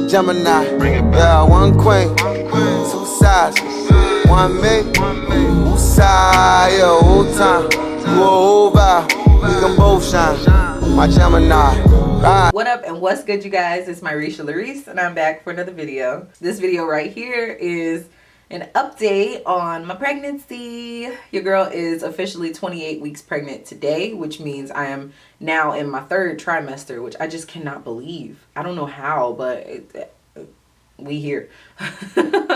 Gemini, yeah, one queen, two sides, one mate, who side, yeah, whole time, you a whole vibe, we can both shine, my Gemini. What up and what's good, you guys? It's Myricia La'Rease and I'm back for another video. This video right here is an update on my pregnancy. Your girl is officially 28 weeks pregnant today, which means I am now in my third trimester, which I just cannot believe. I don't know how, but we here.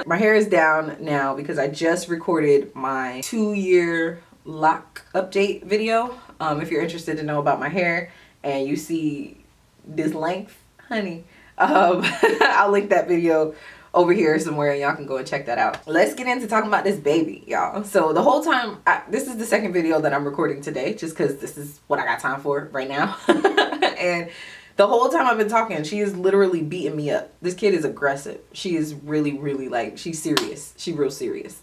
My hair is down now because I just recorded my 2-year lock update video. If you're interested to know about my hair and you see this length, honey, I'll link that video over here somewhere and y'all can go and check that out. Let's get into talking about this baby, y'all. So the whole time, this is the second video that I'm recording today just because this is what I got time for right now. And the whole time I've been talking, she is literally beating me up. This kid is aggressive. She is really, really like, she's serious. She real serious.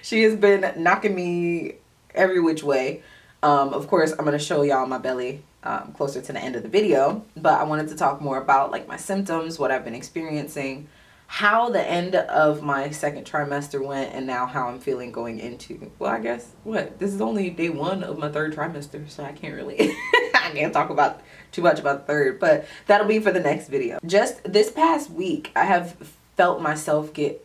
She has been knocking me every which way. Of course, I'm going to show y'all my belly closer to the end of the video. But I wanted to talk more about like my symptoms, what I've been experiencing, how the end of my second trimester went, and now how I'm feeling going into, well, I guess, this is only day 1 of my third trimester, so I can't really, I can't talk about too much about the third, but that'll be for the next video. Just this past week, I have felt myself get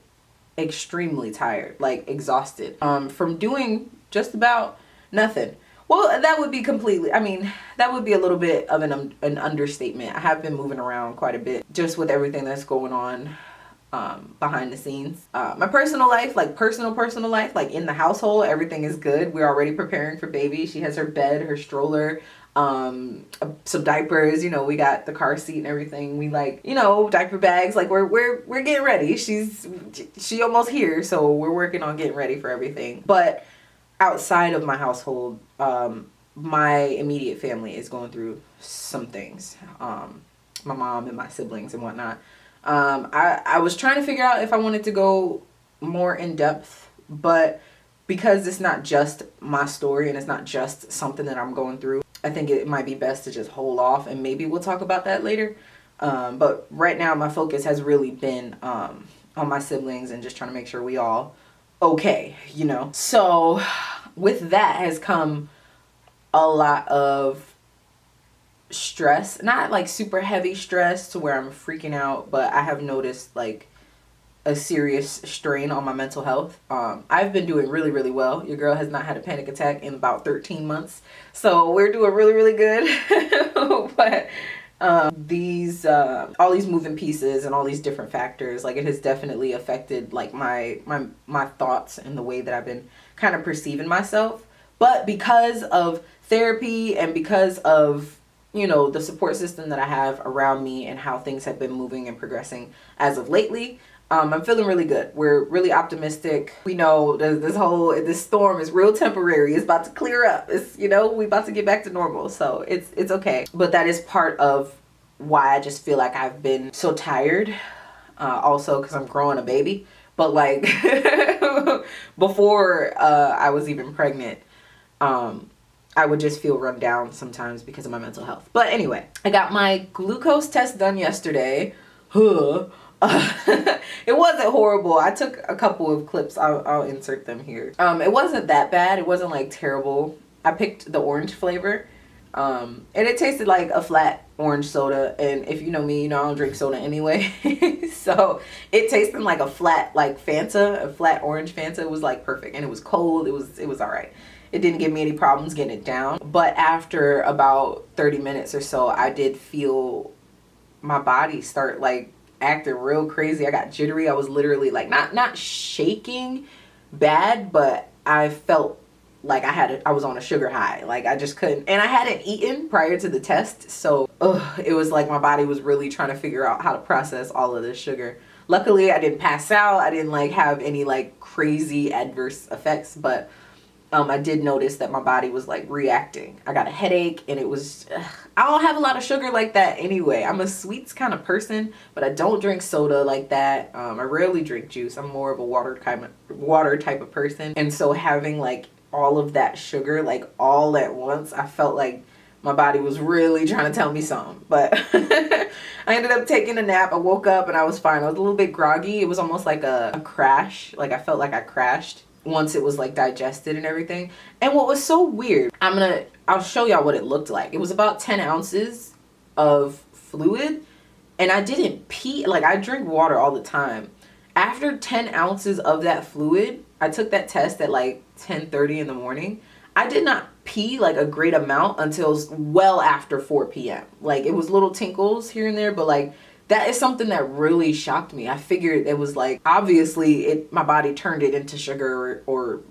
extremely tired, like exhausted, from doing just about nothing. Well, that would be completely, I mean, that would be a little bit of an understatement. I have been moving around quite a bit just with everything that's going on behind the scenes. My personal life, like personal life, like in the household, everything is good. We're already preparing for baby. She has her bed, her stroller, some diapers, you know, we got the car seat and everything. We like, you know, diaper bags, like we're getting ready. She almost here, so we're working on getting ready for everything. But outside of my household, my immediate family is going through some things. My mom and my siblings and whatnot. I was trying to figure out if I wanted to go more in depth, but because it's not just my story and it's not just something that I'm going through, I think it might be best to just hold off and maybe we'll talk about that later. But right now my focus has really been on my siblings and just trying to make sure we all okay, you know. So with that has come a lot of stress, not like super heavy stress to where I'm freaking out, but I have noticed like a serious strain on my mental health. I've been doing really, really well. Your girl has not had a panic attack in about 13 months, so we're doing really, really good. But all these moving pieces and all these different factors, like it has definitely affected like my thoughts and the way that I've been kind of perceiving myself. But because of therapy and because of, you know, the support system that I have around me and how things have been moving and progressing as of lately, I'm feeling really good. We're really optimistic. We know this storm is real temporary. It's about to clear up. It's, you know, we about to get back to normal. So it's okay. But that is part of why I just feel like I've been so tired. Also because I'm growing a baby. But like before I was even pregnant, I would just feel run down sometimes because of my mental health. But anyway, I got my glucose test done yesterday. It wasn't horrible. I took a couple of clips. I'll insert them here. It wasn't that bad. It wasn't like terrible. I picked the orange flavor. And it tasted like a flat orange soda. And if you know me, you know I don't drink soda anyway. So it tasted like a flat, like Fanta, a flat orange Fanta. It was like perfect. And it was cold. It was all right. It didn't give me any problems getting it down. But after about 30 minutes or so, I did feel my body start like acting real crazy. I got jittery. I was literally like not shaking bad, but I felt like I was on a sugar high. Like I just couldn't, and I hadn't eaten prior to the test, so it was like my body was really trying to figure out how to process all of this sugar. Luckily I didn't pass out. I didn't like have any like crazy adverse effects, but I did notice that my body was like reacting. I got a headache and it was, I don't have a lot of sugar like that anyway. I'm a sweets kind of person, but I don't drink soda like that. I rarely drink juice. I'm more of a water type of person. And so having like all of that sugar like all at once, I felt like my body was really trying to tell me something. But I ended up taking a nap. I woke up and I was fine. I was a little bit groggy. It was almost like a crash. Like I felt like I crashed once it was like digested and everything. And what was so weird, I'll show y'all what it looked like. It was about 10 ounces of fluid, and I didn't pee. Like, I drink water all the time. After 10 ounces of that fluid, I took that test at like 10:30 in the morning. I did not pee like a great amount until well after 4 p.m. Like, it was little tinkles here and there, but like, that is something that really shocked me. I figured it was like, obviously my body turned it into sugar or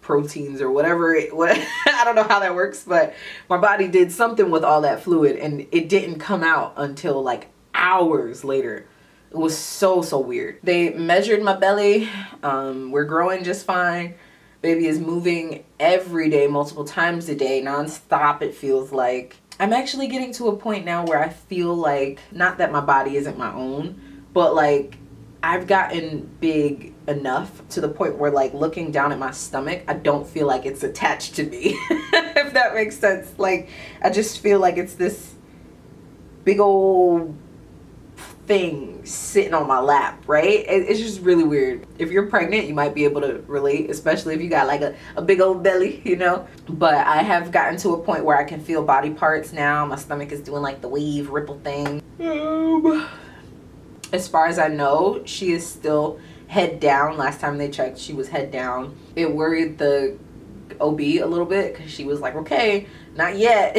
proteins or whatever I don't know how that works, but my body did something with all that fluid, and it didn't come out until like hours later. It was so weird. They measured my belly. We're growing just fine. Baby is moving every day, multiple times a day, nonstop. It feels like I'm actually getting to a point now where I feel like, not that my body isn't my own, but like I've gotten big enough to the point where, like, looking down at my stomach, I don't feel like it's attached to me. If that makes sense. Like, I just feel like it's this big old thing sitting on my lap, right? It's just really weird. If you're pregnant, you might be able to relate, especially if you got like a big old belly, you know. But I have gotten to a point where I can feel body parts now. My stomach is doing like the wave ripple thing. As far as I know, she is still head down. Last time they checked, she was head down. It worried the OB a little bit because she was like, okay, not yet.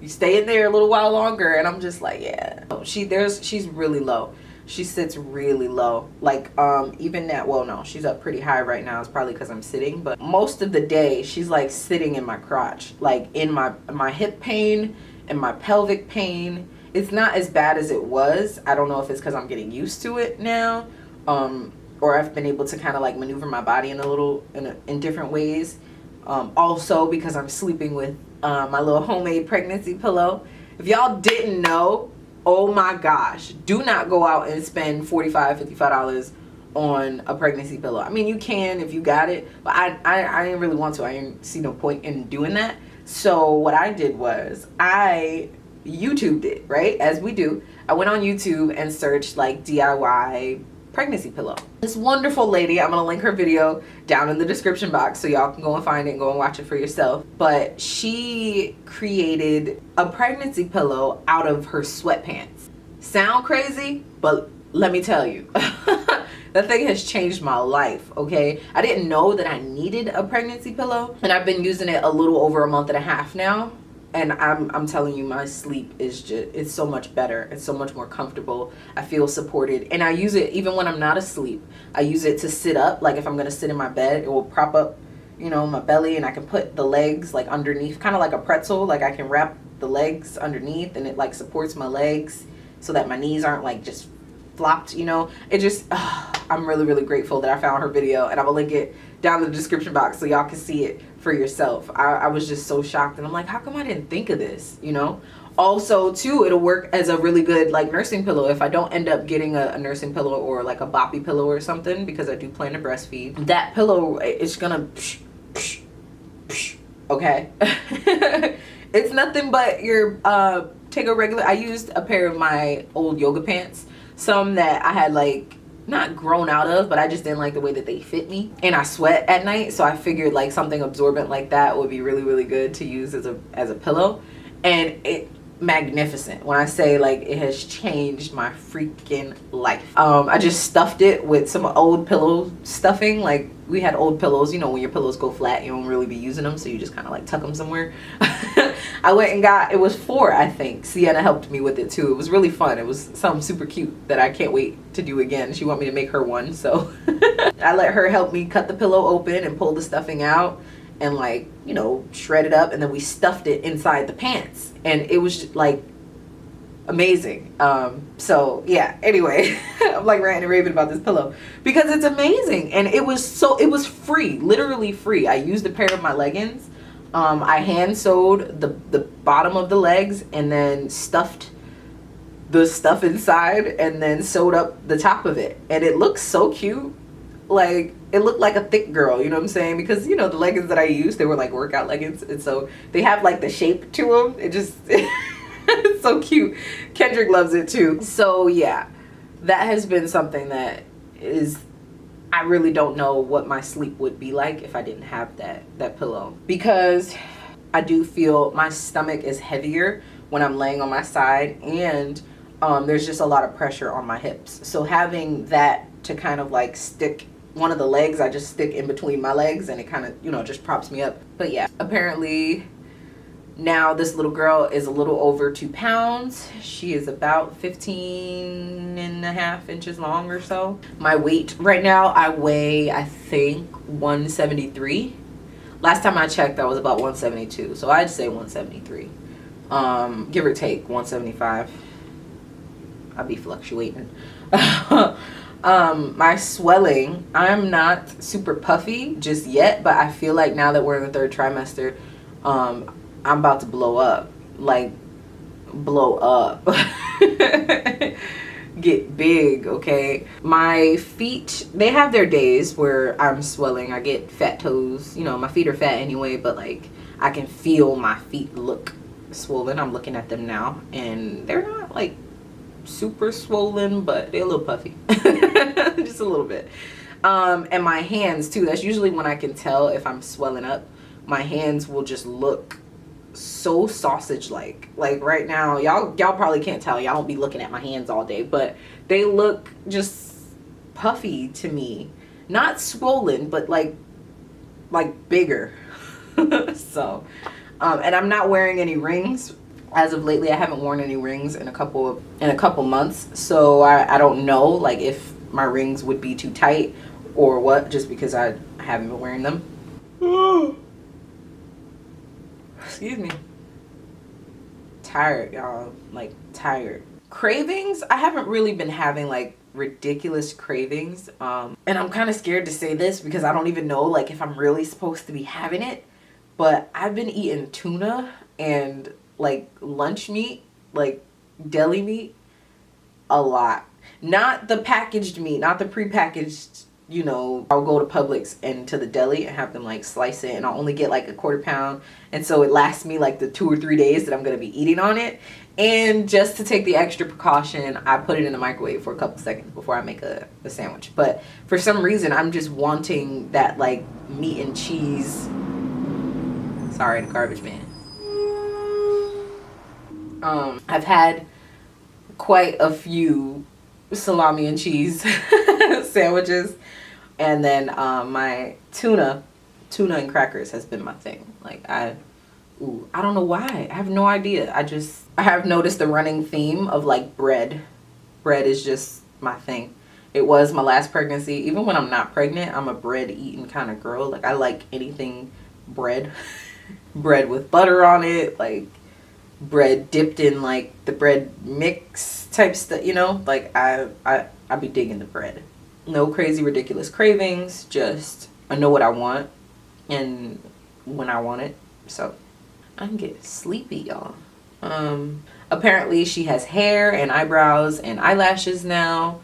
You stay in there a little while longer. And I'm just like, yeah. She's really low. She sits really low. Like, even that, well, no, she's up pretty high right now. It's probably because I'm sitting. But most of the day, she's like sitting in my crotch, like in my hip pain and my pelvic pain. It's not as bad as it was. I don't know if it's because I'm getting used to it now, or I've been able to kind of like maneuver my body in different ways. Also because I'm sleeping with my little homemade pregnancy pillow. If y'all didn't know, oh my gosh, do not go out and spend $45, $55 on a pregnancy pillow. I mean, you can if you got it, but I didn't really want to. I didn't see no point in doing that. So what I did was I YouTubed it, right? As we do. I went on YouTube and searched like DIY pregnancy pillow. This wonderful lady, I'm gonna link her video down in the description box so y'all can go and find it and go and watch it for yourself. But she created a pregnancy pillow out of her sweatpants. Sound crazy? But let me tell you, that thing has changed my life, okay? I didn't know that I needed a pregnancy pillow, and I've been using it a little over a month and a half now. And I'm telling you, my sleep is it's so much better. It's so much more comfortable. I feel supported. And I use it even when I'm not asleep. I use it to sit up. Like if I'm going to sit in my bed, it will prop up, you know, my belly, and I can put the legs like underneath, kind of like a pretzel. Like I can wrap the legs underneath, and it like supports my legs so that my knees aren't like just flopped, you know. It just, I'm really grateful that I found her video, and I'm going to link it down in the description box so y'all can see it for yourself. I was just so shocked, and I'm like, how come I didn't think of this, you know? Also too, it'll work as a really good like nursing pillow if I don't end up getting a nursing pillow or like a boppy pillow or something, because I do plan to breastfeed. That pillow is gonna okay. It's nothing but your take a regular, I used a pair of my old yoga pants, some that I had like not grown out of, but I just didn't like the way that they fit me, and I sweat at night, so I figured like something absorbent like that would be really good to use as a pillow. And it magnificent. When I say like it has changed my freaking life. I just stuffed it with some old pillow stuffing. Like we had old pillows, you know, when your pillows go flat, you don't really be using them, so you just kind of like tuck them somewhere. I went and got, it was 4, I think. Sienna helped me with it too. It was really fun. It was something super cute that I can't wait to do again. She want me to make her one, so I let her help me cut the pillow open and pull the stuffing out and like, you know, shred it up, and then we stuffed it inside the pants, and it was just, like amazing. So yeah, anyway, I'm like ranting and raving about this pillow because it's amazing, and it was free, literally free. I used a pair of my leggings. I hand sewed the bottom of the legs and then stuffed the stuff inside and then sewed up the top of it, and it looks so cute. like, it looked like a thick girl, you know what I'm saying? Because, you know, the leggings that I used, they were like workout leggings, and so they have like the shape to them. It just it's so cute. Kendrick loves it too. So yeah, that has been something that is, I really don't know what my sleep would be like if I didn't have that pillow, because I do feel my stomach is heavier when I'm laying on my side, and there's just a lot of pressure on my hips. So having that to kind of like stick one of the legs, I just stick in between my legs, and it kind of, you know, just props me up. But yeah, apparently now this little girl is a little over 2 pounds. She is about 15.5 inches long or so. My weight right now, I weigh, I think, 173. Last time I checked, I was about 172. So I'd say 173. Give or take 175. I'll be fluctuating. My swelling, I'm not super puffy just yet, but I feel like now that we're in the 3rd trimester, I'm about to blow up. Like, blow up. Get big, okay? My feet, they have their days where I'm swelling. I get fat toes. You know, my feet are fat anyway, but like, I can feel my feet look swollen. I'm looking at them now, and they're not like super swollen, but they're a little puffy. Just a little bit. And my hands too. That's usually when I can tell if I'm swelling up. My hands will just look so sausage like right now, y'all probably can't tell, y'all don't be looking at my hands all day, but they look just puffy to me, not swollen, but like bigger. So and I'm not wearing any rings as of lately. I haven't worn any rings in a couple months, so I don't know like if my rings would be too tight or what, just because I haven't been wearing them. Excuse me. Tired, y'all. Like, tired. Cravings, I haven't really been having like ridiculous cravings. And I'm kind of scared to say this because I don't even know like if I'm really supposed to be having it. But I've been eating tuna and like lunch meat, like deli meat, a lot. Not the packaged meat, not the prepackaged, you know. I'll go to Publix and to the deli and have them like slice it, and I'll only get like a 1/4 pound, and so it lasts me like the 2 or 3 days that I'm gonna be eating on it. And just to take the extra precaution, I put it in the microwave for a couple seconds before I make a sandwich. But for some reason, I'm just wanting that like meat and cheese. Sorry, the garbage man. I've had quite a few salami and cheese sandwiches, and then my tuna and crackers has been my thing. Like I don't know why. I have no idea. I have noticed the running theme of like bread is just my thing. It was my last pregnancy. Even when I'm not pregnant, I'm a bread eating kind of girl. Like I like anything bread. Bread with butter on it, like bread dipped in like the bread mix type stuff, you know. Like I be digging the bread. No crazy ridiculous cravings, just I know what I want and when I want it. So I'm getting sleepy, y'all. Apparently she has hair and eyebrows and eyelashes now.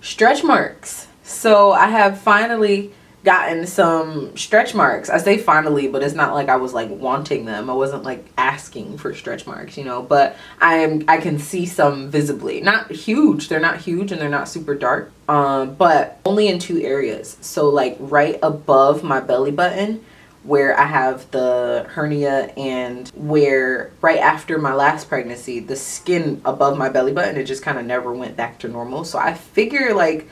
Stretch marks. So I have finally gotten some stretch marks. I say finally, but it's not like I was like wanting them. I wasn't like asking for stretch marks, you know, but I can see some visibly. Not huge. They're not huge and they're not super dark. But only in 2 areas. So like right above my belly button where I have the hernia, and where right after my last pregnancy, the skin above my belly button, it just kind of never went back to normal. So I figure like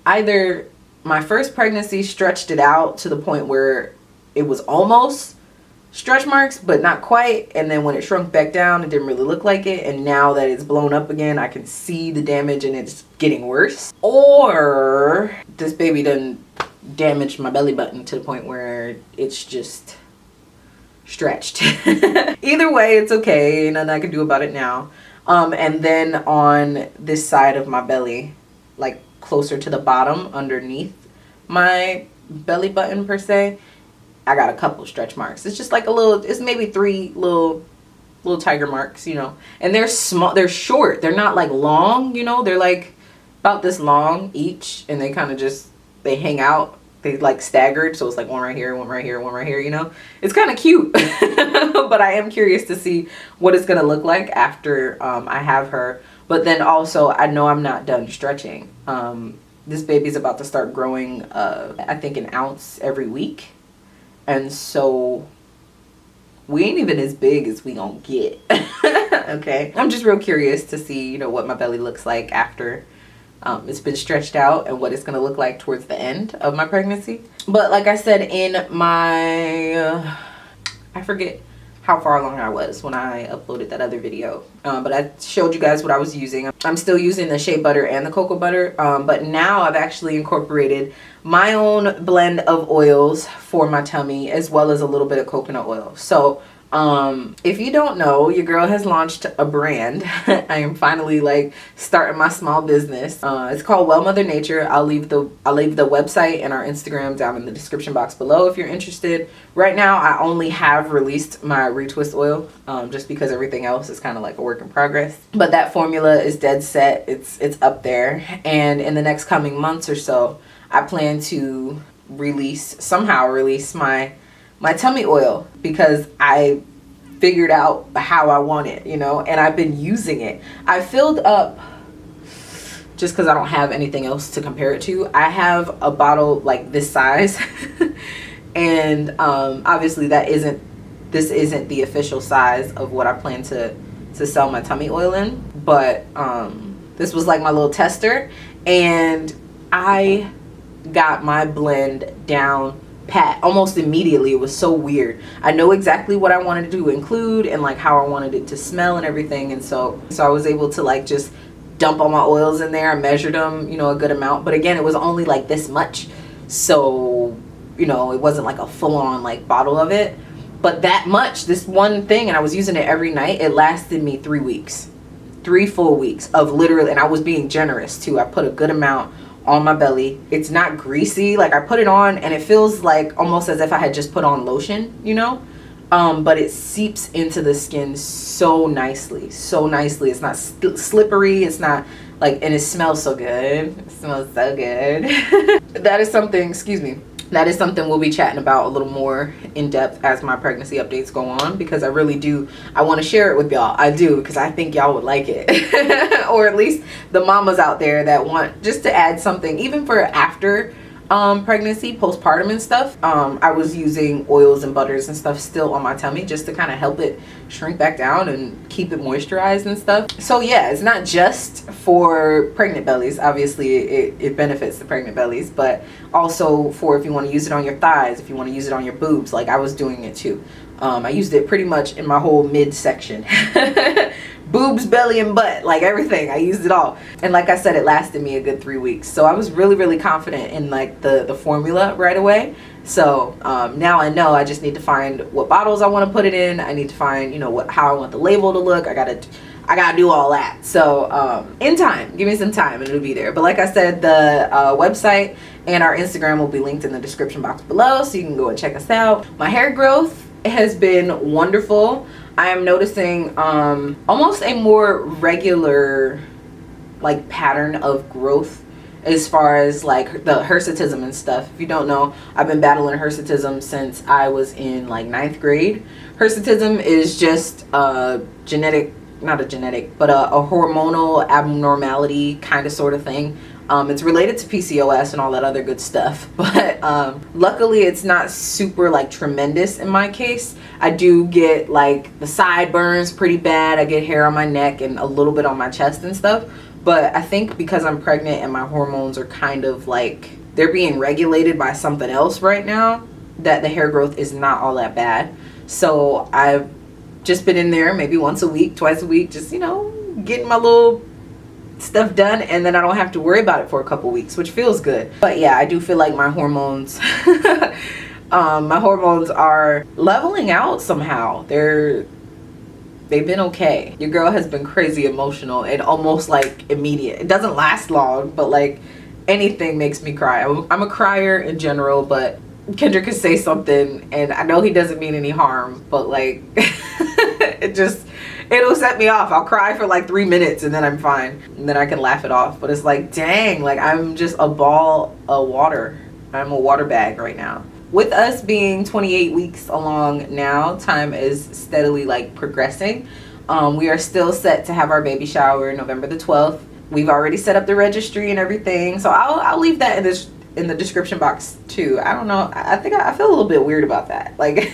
either my first pregnancy stretched it out to the point where it was almost stretch marks, but not quite. And then when it shrunk back down, it didn't really look like it. And now that it's blown up again, I can see the damage and it's getting worse. Or this baby done damaged my belly button to the point where it's just stretched. Either way, it's okay. Nothing I can do about it now. And then on this side of my belly, like closer to the bottom underneath my belly button per se, I got a couple stretch marks. It's just like a little, it's maybe 3 little tiger marks, you know. And they're small, they're short, they're not like long, you know. They're like about this long each, and they kind of just they hang out. They like staggered, so it's like one right here, one right here, one right here, you know. It's kind of cute. But I am curious to see what it's gonna look like after I have her. But then also, I know I'm not done stretching. This baby's about to start growing, I think, an ounce every week. And so we ain't even as big as we gonna get. Okay, I'm just real curious to see, you know, what my belly looks like after it's been stretched out, and what it's gonna look like towards the end of my pregnancy. But like I said in my I forget how far along I was when I uploaded that other video, but I showed you guys what I was using. I'm still using the shea butter and the cocoa butter, but now I've actually incorporated my own blend of oils for my tummy, as well as a little bit of coconut oil. So if you don't know, your girl has launched a brand. I am finally like starting my small business. It's called Well Mother Nature. I'll leave the website and our Instagram down in the description box below if you're interested. Right now I only have released my retwist oil, just because everything else is kind of like a work in progress. But that formula is dead set. It's up there, and in the next coming months or so, I plan to somehow release my tummy oil, because I figured out how I want it, you know, and I've been using it. I filled up, just because I don't have anything else to compare it to, I have a bottle like this size. And obviously this isn't the official size of what I plan to sell my tummy oil in, but this was like my little tester, and I got my blend down pat almost immediately. It was so weird. I know exactly what I wanted to include and like how I wanted it to smell and everything, and so I was able to like just dump all my oils in there. I measured them, you know, a good amount, but again, it was only like this much, so you know, it wasn't like a full-on like bottle of it, but that much, this one thing, and I was using it every night. It lasted me 3 weeks, 3 full weeks of literally, and I was being generous too. I put a good amount on my belly. It's not greasy. Like, I put it on and it feels like almost as if I had just put on lotion, you know, but it seeps into the skin so nicely, so nicely. It's not slippery. It's not like, and it smells so good. It smells so good. That is something, excuse me, that is something we'll be chatting about a little more in depth as my pregnancy updates go on, because I really do, I want to share it with y'all. I do, because I think y'all would like it. Or at least the mamas out there that want just to add something, even for after pregnancy, postpartum and stuff. I was using oils and butters and stuff still on my tummy, just to kind of help it shrink back down and keep it moisturized and stuff. So yeah, it's not just for pregnant bellies. Obviously it benefits the pregnant bellies, but also for if you want to use it on your thighs, if you want to use it on your boobs, like I was doing it too. I used it pretty much in my whole midsection. Boobs, belly, and butt, like everything. I used it all, and like I said, it lasted me a good 3 weeks. So I was really confident in like the formula right away. So now I know I just need to find what bottles I want to put it in. I need to find, you know, how I want the label to look. I gotta do all that. So in time, give me some time and it'll be there. But like I said, the website and our Instagram will be linked in the description box below, so you can go and check us out. My hair growth has been wonderful. I am noticing almost a more regular like pattern of growth as far as like the hirsutism and stuff. If you don't know, I've been battling hirsutism since I was in like 9th grade. Hirsutism is just a genetic, not a genetic, but a hormonal abnormality kind of sort of thing. It's related to PCOS and all that other good stuff, but luckily it's not super like tremendous in my case. I do get like the sideburns pretty bad. I get hair on my neck and a little bit on my chest and stuff, but I think because I'm pregnant and my hormones are kind of like, they're being regulated by something else right now, that the hair growth is not all that bad. So I've just been in there maybe once a week, twice a week, just, you know, getting my little stuff done, and then I don't have to worry about it for a couple weeks, which feels good. But yeah, I do feel like my hormones my hormones are leveling out somehow. They've been okay. Your girl has been crazy emotional and almost like immediate. It doesn't last long, but like anything makes me cry. I'm a crier in general, but Kendrick could say something and I know he doesn't mean any harm, but like It'll set me off. I'll cry for like 3 minutes and then I'm fine. And then I can laugh it off. But it's like, dang, like I'm just a ball of water. I'm a water bag right now. With us being 28 weeks along now, time is steadily like progressing. We are still set to have our baby shower November the 12th. We've already set up the registry and everything. So I'll leave that in the description box too. I don't know. I think I feel a little bit weird about that. Like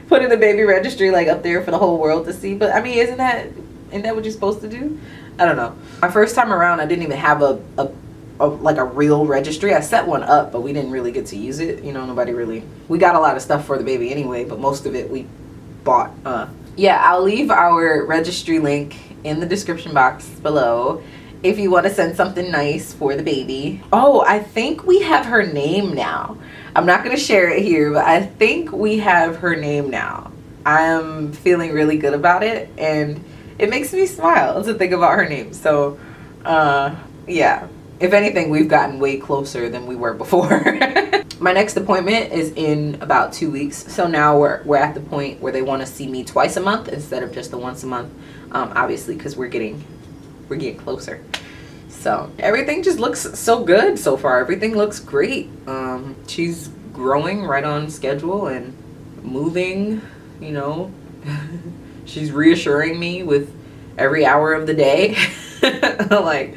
putting the baby registry like up there for the whole world to see. But I mean, isn't that what you're supposed to do? I don't know. My first time around, I didn't even have a real registry. I set one up, but we didn't really get to use it. You know, we got a lot of stuff for the baby anyway, but most of it we bought. Yeah, I'll leave our registry link in the description box below if you want to send something nice for the baby. Oh, I think we have her name now. I'm not going to share it here, but I think we have her name now. I'm feeling really good about it, and it makes me smile to think about her name. So, yeah. If anything, we've gotten way closer than we were before. My next appointment is in about 2 weeks. So now we're at the point where they want to see me twice a month instead of just the once a month. Obviously, because we're getting closer. So everything just looks so good so far. Everything looks great. She's growing right on schedule and moving, you know. She's reassuring me with every hour of the day. Like,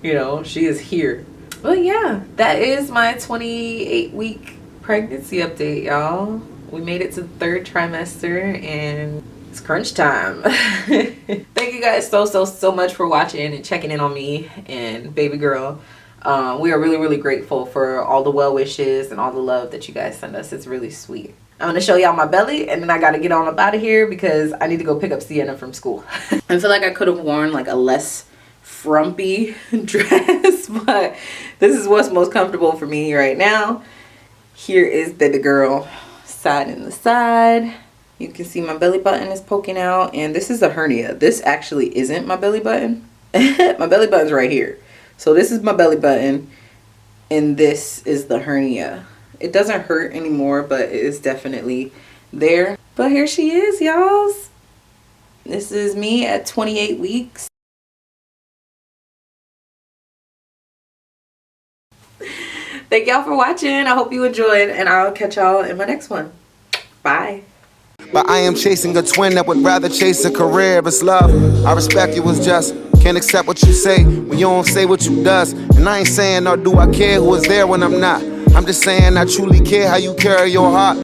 you know, she is here. But yeah, that is my 28-week pregnancy update, y'all. We made it to the 3rd trimester and it's crunch time. Thank you guys so much for watching and checking in on me and baby girl. We are really grateful for all the well wishes and all the love that you guys send us. It's really sweet. I'm gonna show y'all my belly and then I gotta get on up out of here because I need to go pick up Sienna from school. I feel like I could have worn like a less frumpy dress, but this is what's most comfortable for me right now. Here is baby girl side in the side. You can see my belly button is poking out, and this is a hernia. This actually isn't my belly button. My belly button's right here. So this is my belly button and this is the hernia. It doesn't hurt anymore, but it is definitely there. But here she is, y'all. This is me at 28 weeks. Thank y'all for watching. I hope you enjoyed, and I'll catch y'all in my next one. Bye. But I am chasing a twin that would rather chase a career. It's love. I respect you, it's just can't accept what you say when you don't say what you does. And I ain't saying or do I care who is there when I'm not. I'm just saying I truly care how you carry your heart.